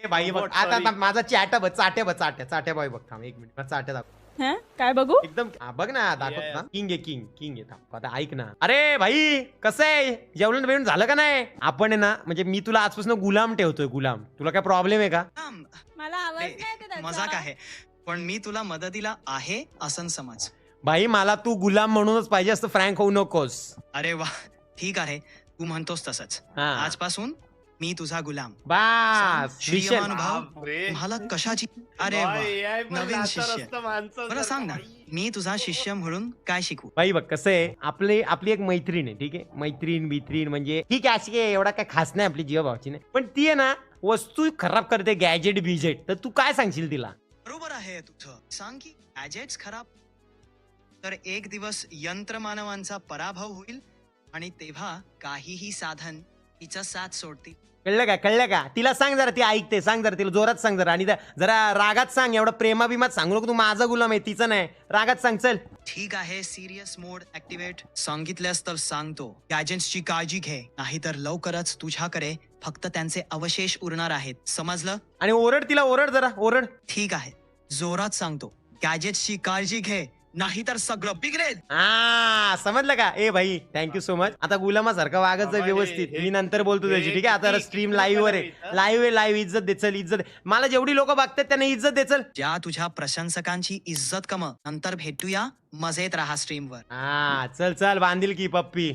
भाई बघ आता माझा चाट्या बॉय बघ थांब 1 मिनिट चाट्या दाखव. काय बघू? एकदम बघ ना दाखवत ना किंग आहे किंग आहे थांब आता ऐक ना. अरे भाई कसं आहे जेवण बिवण झालं का नाही? आपण आहे ना म्हणजे मी तुला आजपासून गुलाम ठेवतोय गुलाम. तुला काय प्रॉब्लेम आहे का? मला आवाज नाही येत त्याचा. मजाक आहे पण मी तुला मदतीला आहे असं समज. भाई मला तू गुलाम म्हणूनच पाहिजे असतं फ्रँक होऊ नकोस. अरे वा ठीक आहे तू म्हणतोस तसंच. हा. आजपासून मी तुझा गुलाम. बास श्रीयमानुभाव बापरे. मला कशाची. अरे वा नवीन शिष्य. बरं सांग ना मी तुझा शिष्य म्हणून काय शिकू. भाई बघ कसं आहे आपली एक मैत्रीण आहे ठीक आहे. मैत्रीण म्हणजे ठीक आहे अशी काय एवढा काय खास नाही आपली जीवा भावाची नाही पण ती आहे ना वस्तू खराब करते गॅजेट बिजेट. तर तू काय सांगशील तिला? बरोबर आहे तुझं. सांग की गॅजेट्स खराब तर एक दिवस यंत्रमानवांचा पराभव होईल आणि तेव्हा काहीही साधन तिचा साथ सोडतील. कळलं का तिला सांग जरा ती ऐकते. सांग जरा तिला जोरात सांग जरा आणि जरा रागात सांग. एवढा प्रेमाभिमात सांगू नको तू माझा गुलाम आहे तिचा नाही. रागात सांग चल. ठीक आहे सिरियस मोड ऍक्टिव्हेट. सांगितल्यास तर सांगतो. गॅजेट्सची काळजी घे नाहीतर लवकरच तुझ्याकडे फक्त त्यांचे अवशेष उरणार आहेत समजलं. आणि ओरड तिला ओरड जरा ओरड. ठीक आहे जोरात सांगतो. गॅजेट्सची काळजी घे नाहीतर सगळं बिघडेल. हा समजलं का? ए भाई थँक्यू सो मच. आता गुलामासारखं वागत जा व्यवस्थित. मी नंतर बोलतो त्याची ठीक आहे. आता स्ट्रीम लाईव्ह वर आहे. लाईव्ह इज्जत दे चल इज्जत. मला जेवढी लोक बघतात त्यांना इज्जत दे चल. ज्या तुझ्या प्रशंसकांची इज्जत कम नंतर भेटूया. मजेत राहा स्ट्रीमवर. हा चल बांधील की पप्पी.